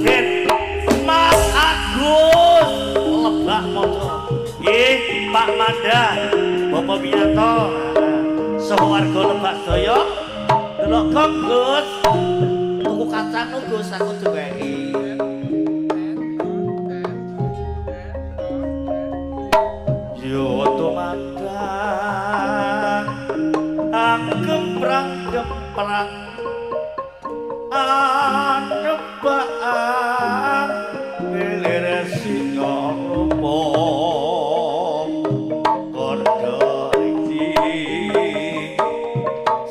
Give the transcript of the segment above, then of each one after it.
Raden Mas Agus Lebak Moto. Nggih, Pak Mandan, Bapak Wiyanto, sawarga Lebak Daya. Delok kok Gus. Tuku kacang lho Gus aku diwehi. Yo tumandang gemprang-gemprang anebak wilir singa rupa korda iki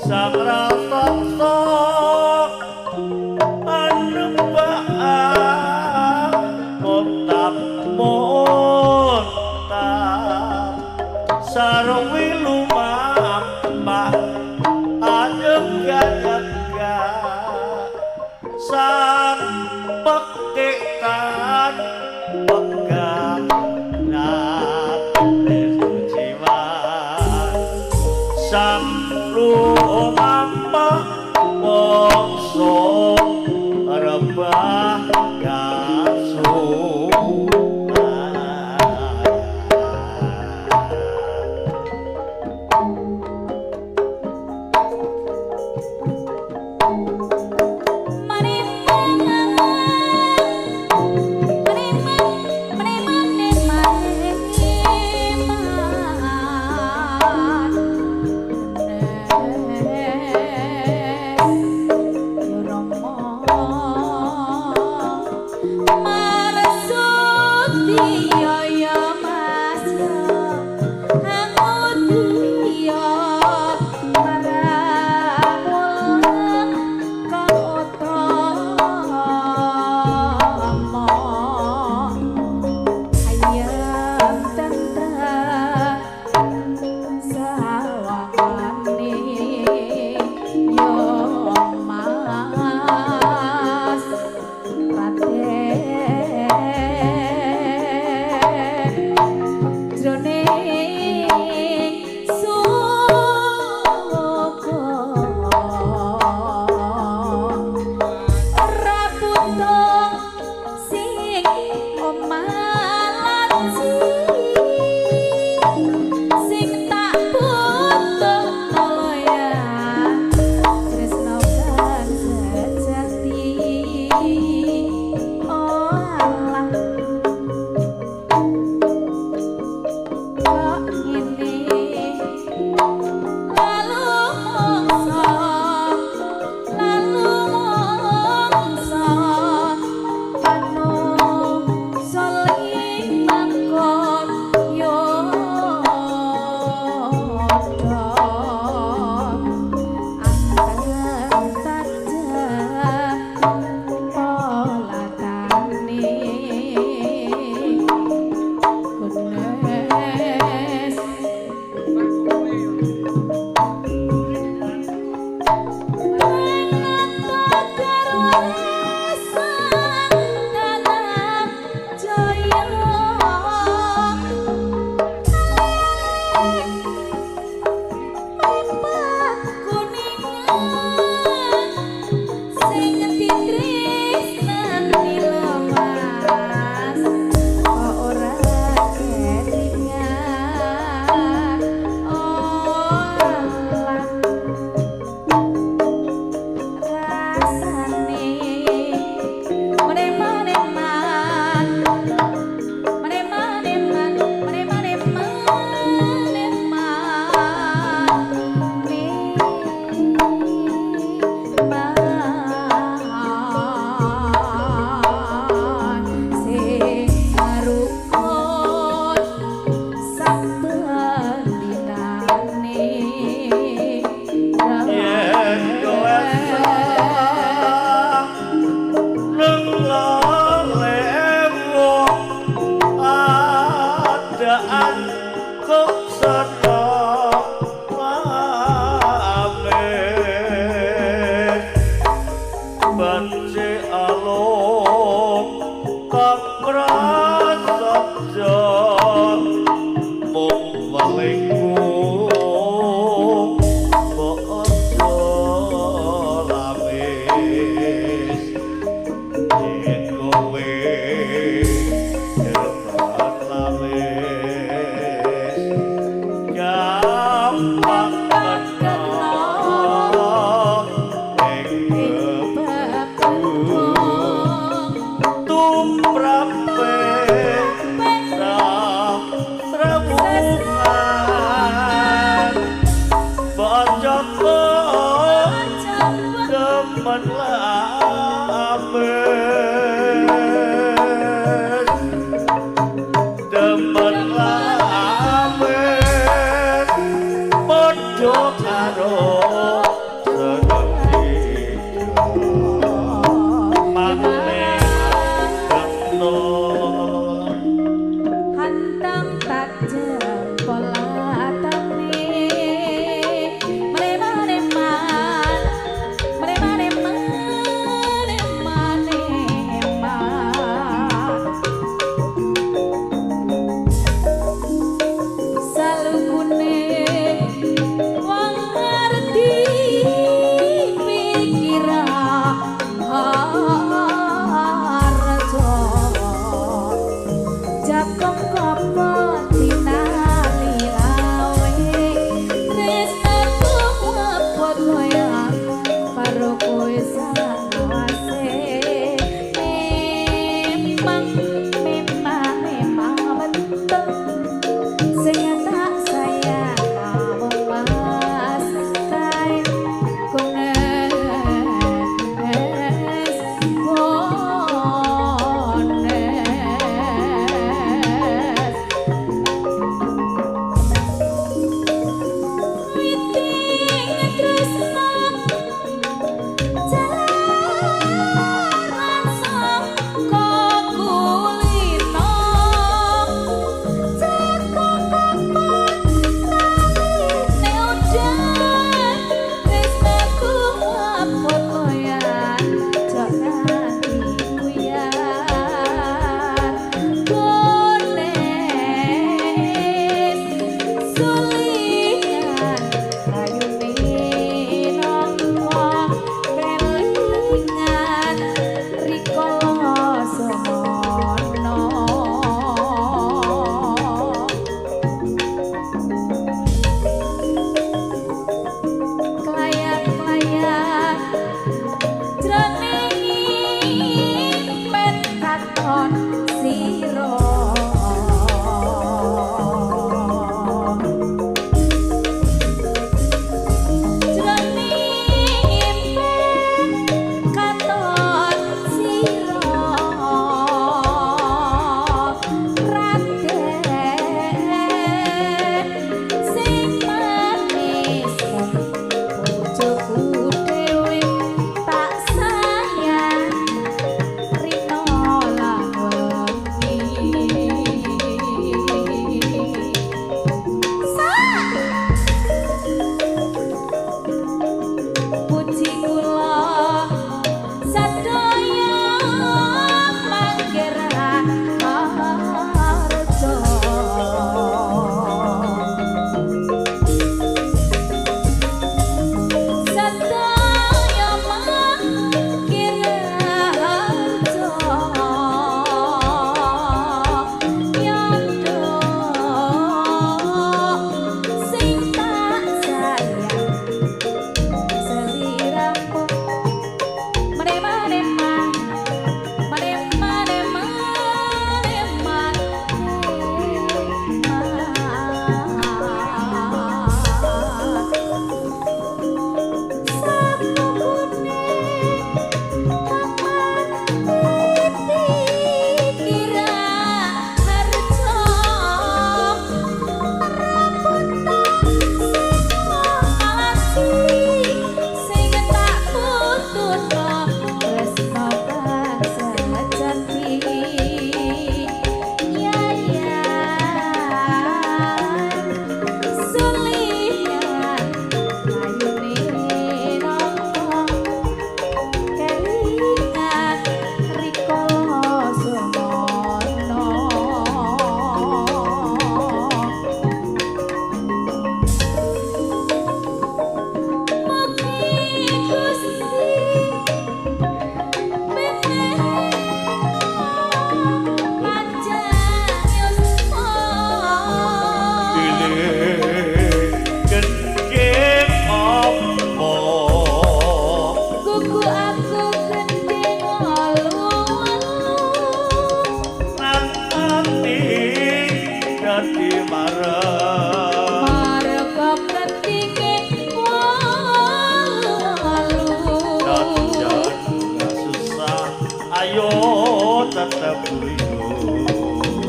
sakrasa anebak montap sarwi lumampah anyeg-anyega sang pekikan pegang natis jiwa sang lumampah mongso rebah gasuh.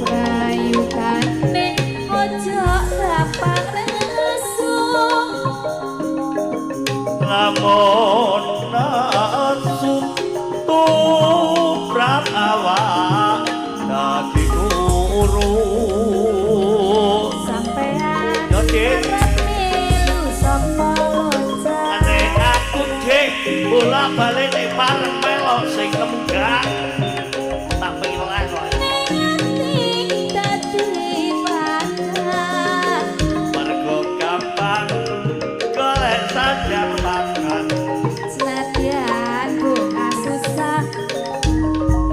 Prayugane ojo gampang nesu lamun nasu tuprat awak dadi guru sampean yo dik milu sapa loncat ane aku dik bola balik nek bareng melok sing lenggah tak pilih kok dadi pacar mergo gampang golek sadar makan senadyan buka susah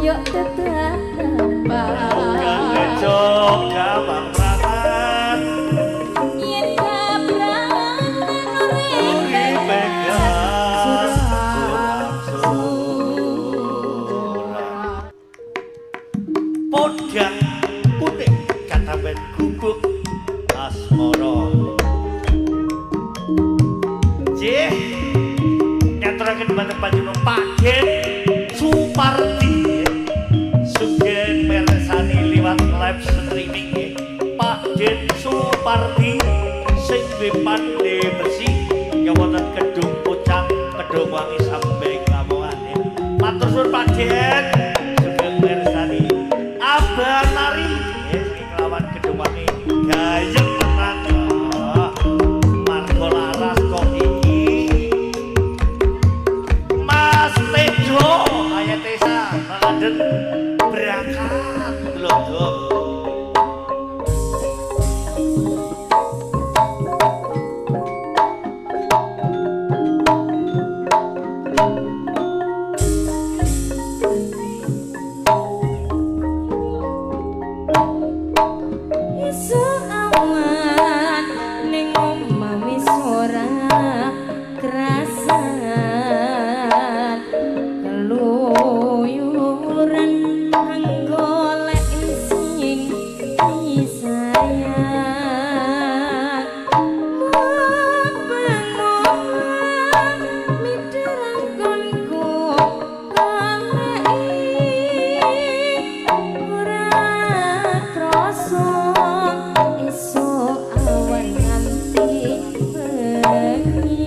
yuk tetap Kang Joka Bangrangan yen kabrangan uripe podang kuning kata ben gubuk asmara jih nyaturaken banten panjenengan Pak Gen Supardi Sugen meresani liwat live streaming nggih Pak Gen Supardi sing duwe pandhe besi ya wonten Kedung Pucang Kedung Wangi sampe Lamongan matur suwun Pak Gen Sugen meresani Abah Nari sing lawan Kedung Wangi gayeng tenan Margo Laras kok iki Mas Tejo Ayah Tesa London berangkat Glodok isu awan ning omah wis ora kerasan keluyuran golek sing disayang mabang midrangkonku kaleki ora krasa esuk awan nganti bengi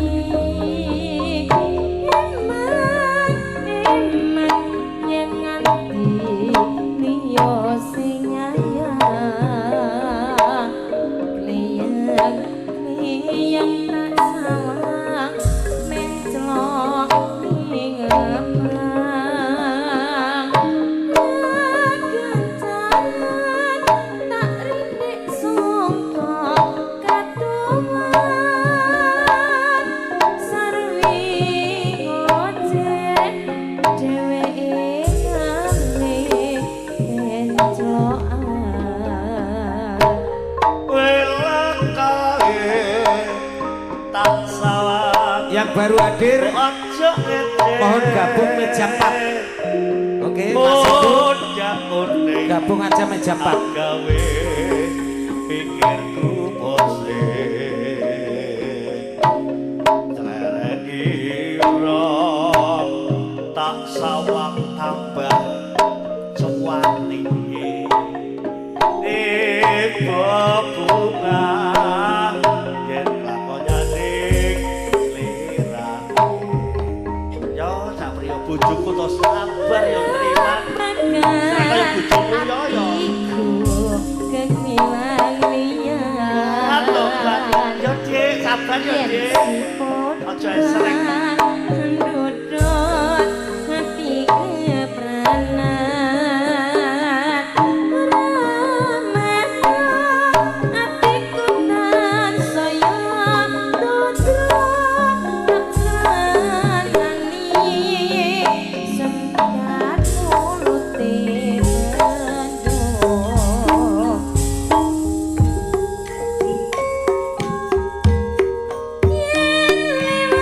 eman yen nganti liya sing nyayang kliyang tak sawang mencelok ning empang gancaran tak rintik sangka katuman sarwi ngoceh dheweke ngalih encokan welang kae tak sawang yang baru hadir ojo ngene mohon gabung meja 4 oke Podang kuning gabung aja meja 4 gawe pikirku posing celereki ro tak sawang tambah cuwani bunga yen lakonnya ning lirane yo sak priya bojoku to sabar yo terima kaya bojoku yo Halo, yo Dik, sabar yo Dik. Aja sering ndudut hati kepranan ramana atiku tansaya duduk tak sanani sempat mulute menduh yen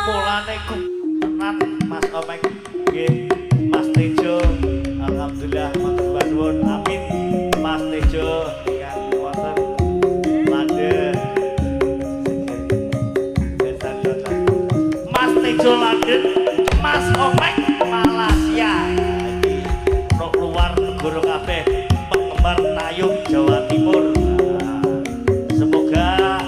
mulane kunan Mas Omek nggih Mas Tejo alhamdulillah matur nuwun amin Mas Tejo ingkang wonten London Mas Tejo London Mas Omek Malaysia iki nok luar negara kabeh penggemar tayub Jawa Timur. Semoga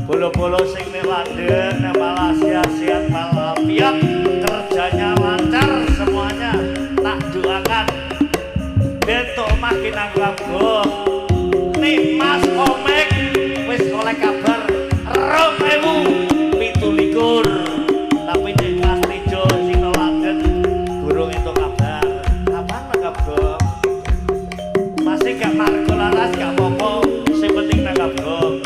bolo-bolo sing ning London ning Malaysia sehat walafiat, kerjanya lancar semuanya. Tak doakan bentuk makin anggo. Nih Mas Omek wis oleh kabar 2017. Tapi nek Mas Tejo sing nang London durung entuk kabar. Kapan nangkap masih gak margo laras gak apa-apa, sing penting nangkap gong.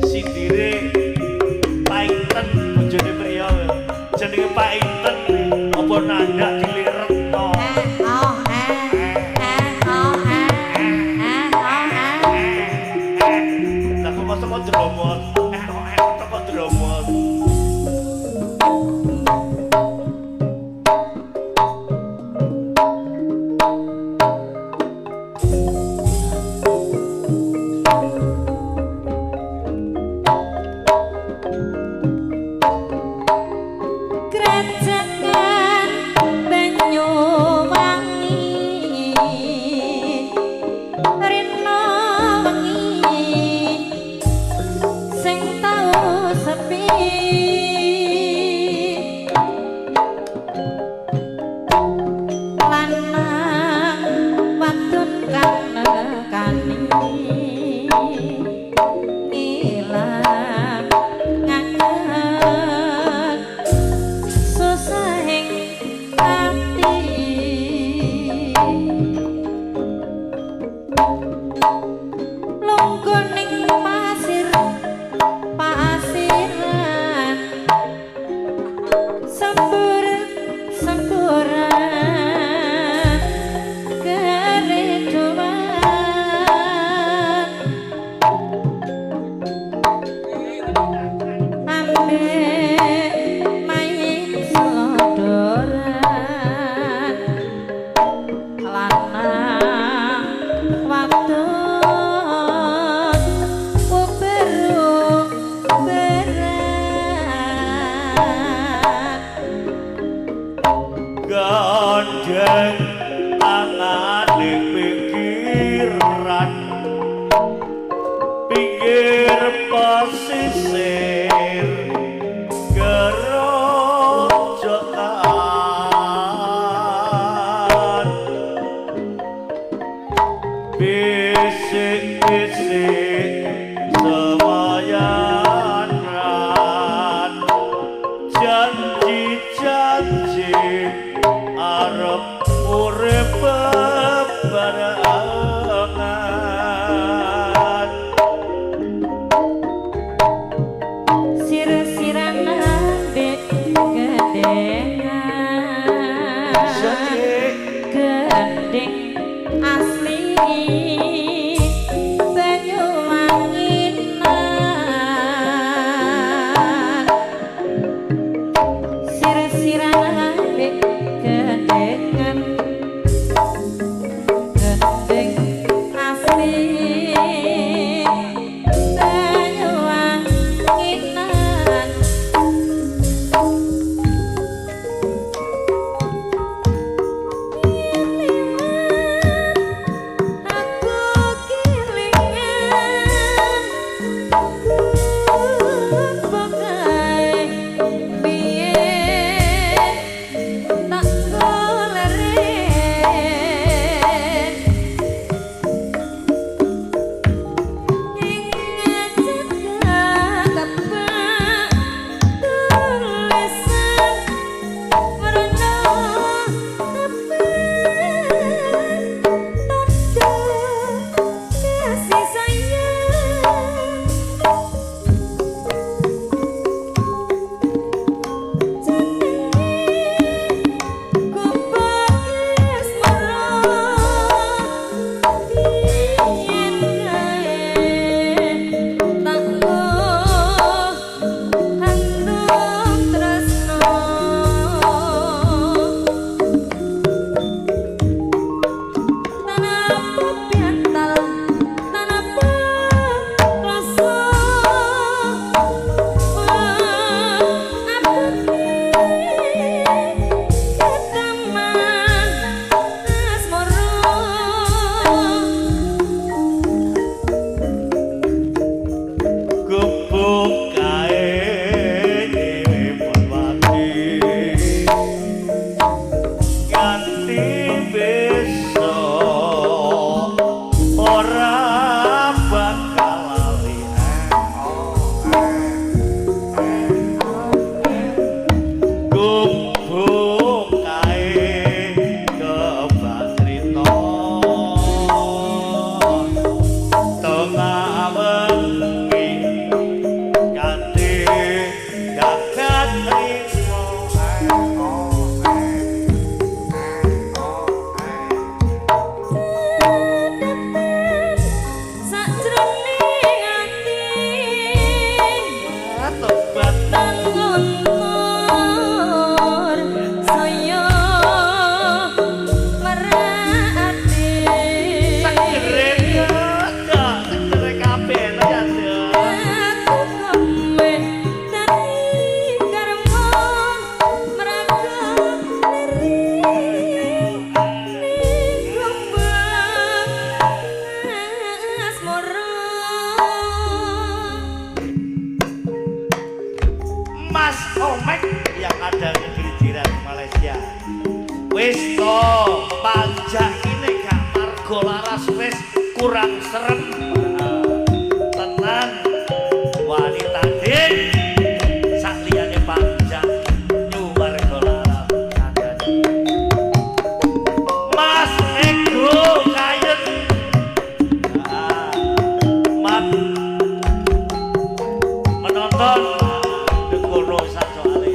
Sindire Pak Inten bojone priya jenenge Pak Inten apa nandak diliretno. Lah kok teko dromot. Teko dromot. Krajakan Banyuwangi rina wengi sing tau sepi lanang wadon kang nekani ilang ngangen susahing ati lungguning pasir pasiran semburan keredoan ambek main selodoran lanang wadon uberuk berat Gandeng tangane pikiran pinggir pesisir gerojokan bisik-bisik semayanan janji-janji arep urip bebarengan sir-siran ambek gedengan gending asli Banyuwangi Mas Omek yang ada di jiran Malaysia. Wis to pajak ini gak margo laras wis kurang serem. Tenang wanita ding sak liyane pajak nyu margo laras kandhane. Mas Ego kayen mat menonton dekono sak soalé.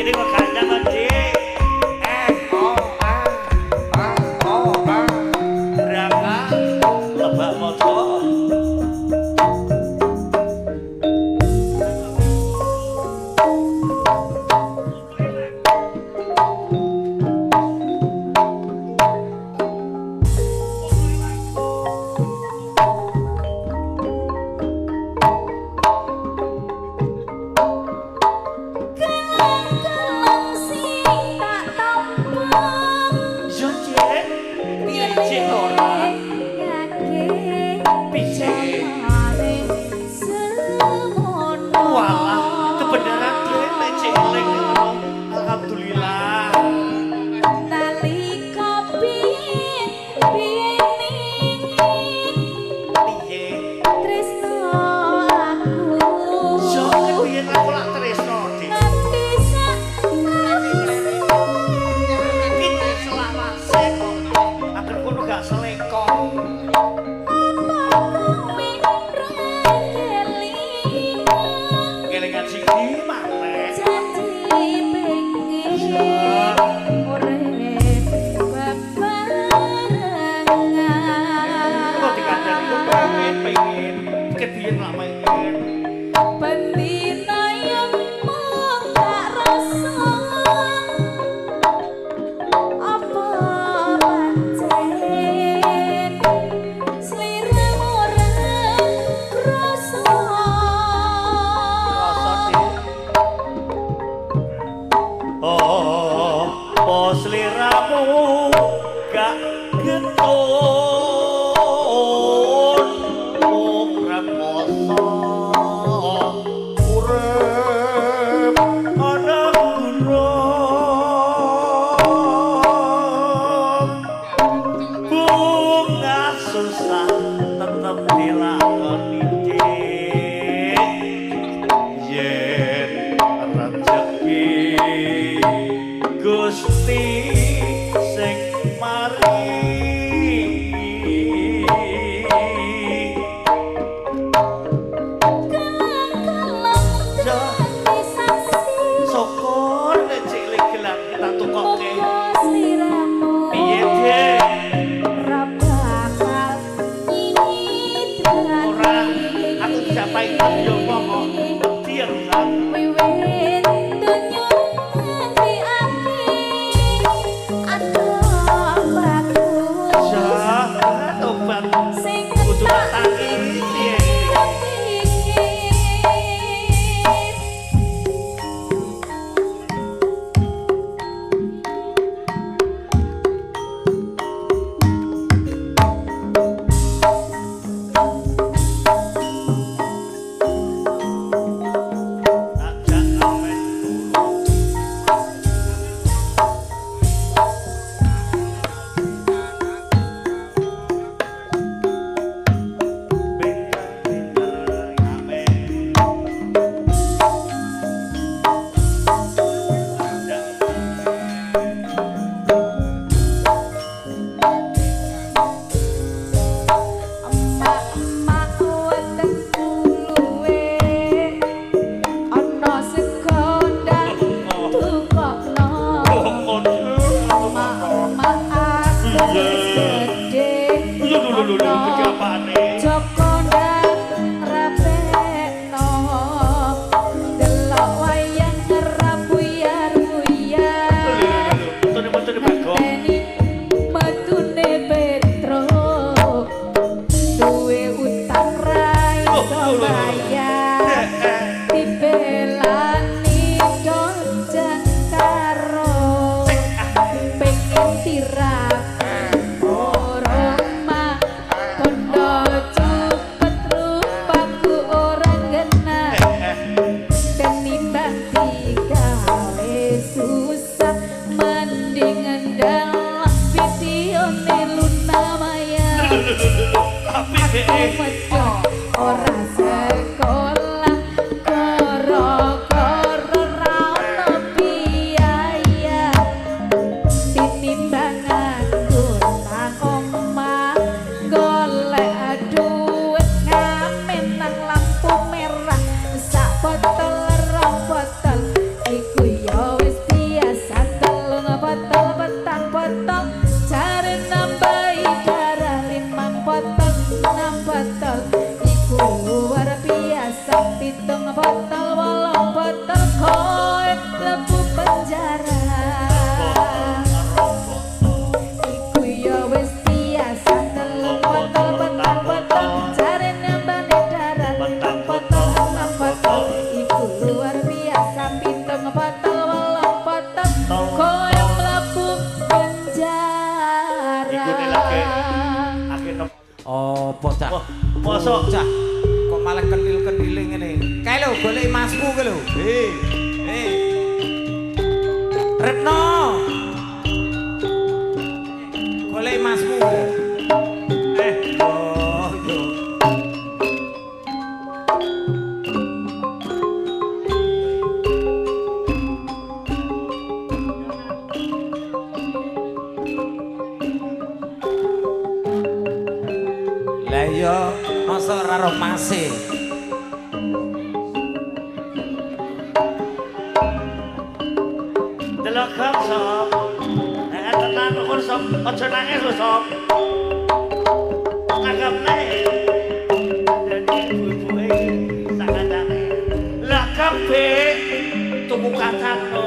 Ini kok gak nyaman Dik. Berangkat Lebak Motor. Keleng sing tak tampa Yo Dik, piye Dik ora? Walah, kebenaran Dik nek Dik eling ngono. Alhamdulillah. Piye? Yo kepiye aku lak tresno Dik. Iki selawase kok. Agar kono gak selekong. Kelingan sing di maneh. Kok dikandani lu pengen kepiye lak pengen. Pendina yang mung gak rasa apa pancen sliramu ora rasa Oh, pos liramu gak getun mung remoso urip ana gunung bunga susah tetep dilakoni Dik. Yen rezeki Gusti sing mari syukur nek cilik gelang kita tukoke. Piye Dik? Ora aku disapai yo ngomong dia kan. Jahat obat kudu tangi piye. Mosok cah kok malah kendil-kendile ngene. Kae lho golek masmu ke lho. Retno. Golek masmu. Oh yo. Lah yo masa ora roh mase. delok gak sob. Nek tenan ukur sob, aja nangis lho sob. Anggap nek dadi ibu-ibu sakandane. Lah kabeh tuku kacang lho.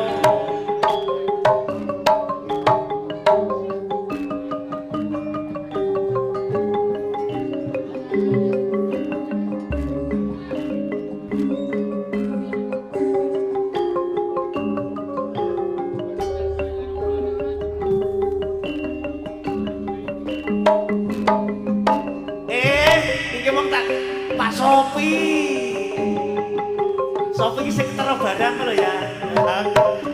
Sopi sing ketara barang lho ya.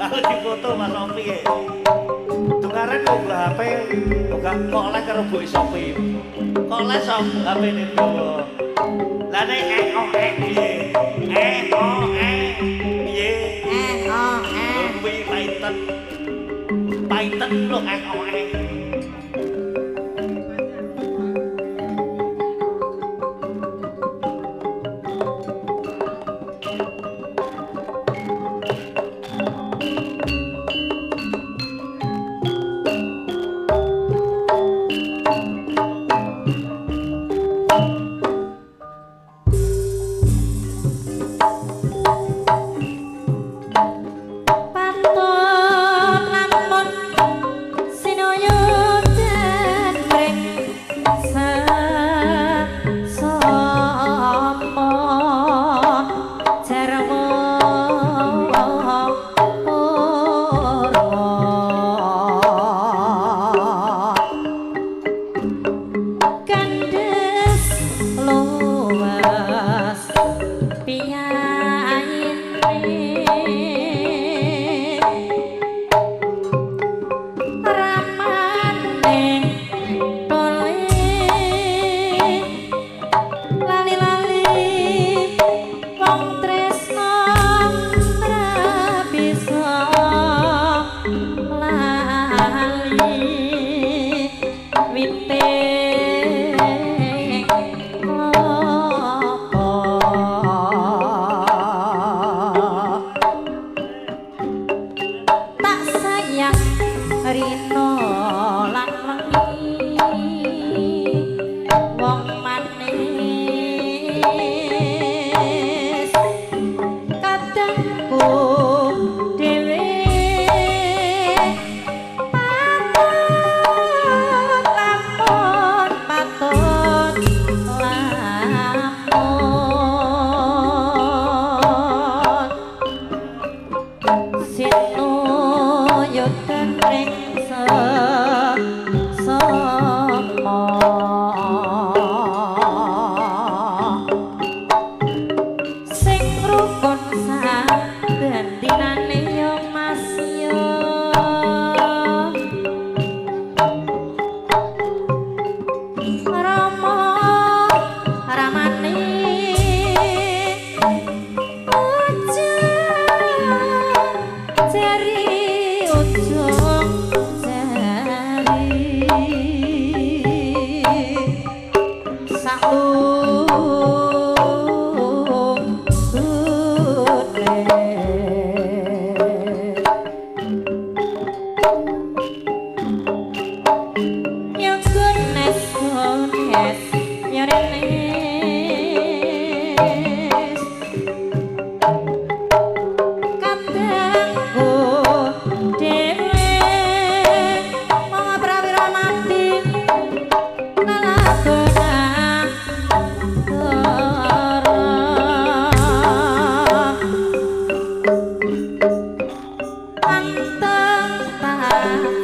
Aku difoto Mas Sopi ya. Tukaren kok HP kok oleh karo Bu Sopi. Kok oleh sok HP ne dhewe. Lah nek piye? Piye? Kuwi Python. Python lho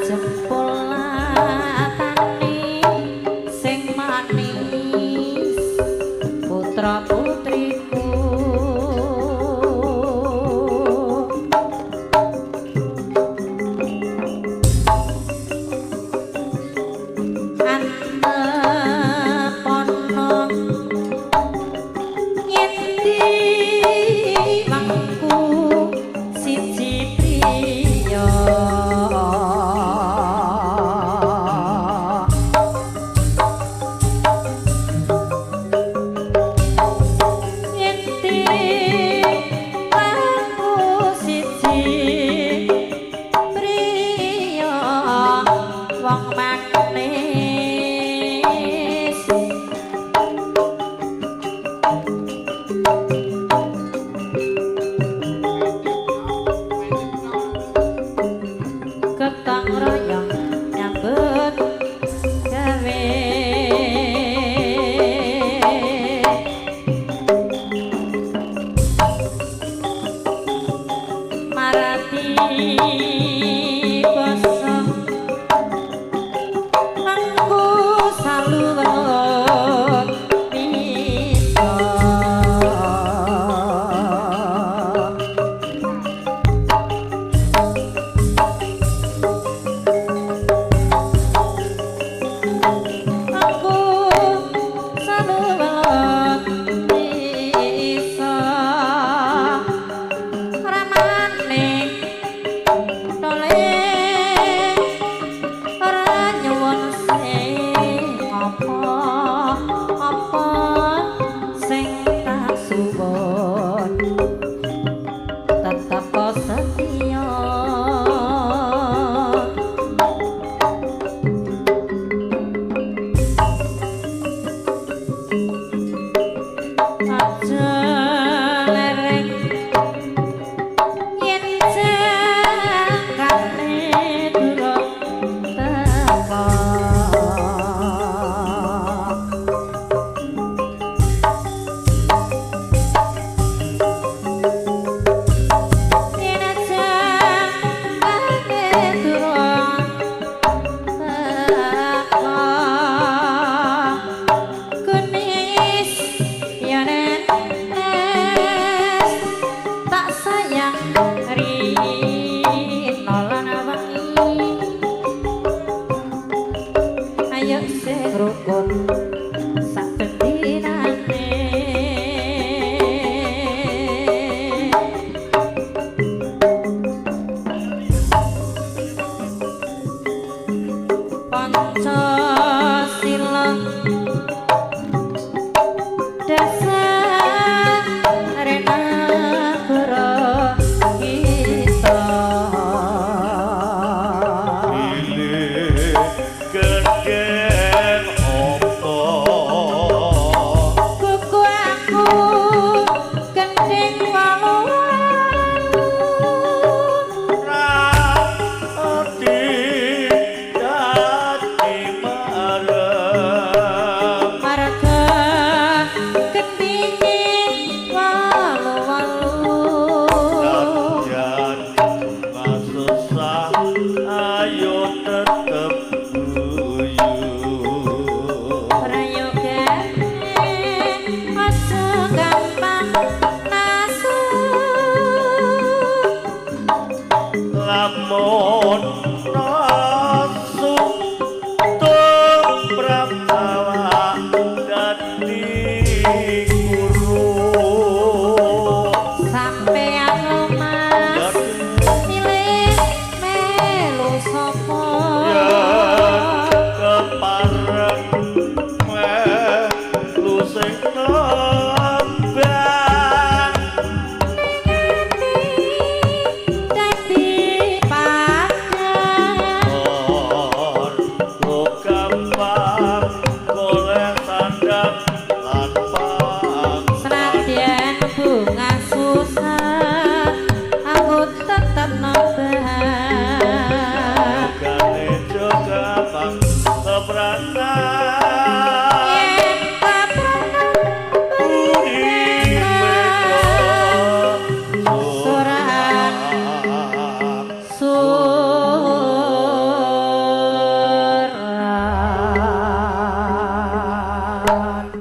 jempol atane sing maning aku saluwelok isa ramane tole ora nyuwun sing apa sing tak suwun tetep setia aja lereng yen jangkane durung teko yen jangkane durung teko kunis yen nenes tak sayang rino lan wengi ayo sing rukun sak bedinane Pancasila dasar negara kita Pilih geng opo kuku aku gending walu Rati dadi marem marga gending walu-walu Jangan susah ayo tetep guyub prayoga aja gampang nasu lamun nasu tumrap awak dadi guru sampean lemas milih melu sapa ya kepareng melu sing nembang dadi padang gampang golek sandang lan senadyan bunga susah aku tetep nambah gane juga bang keberatan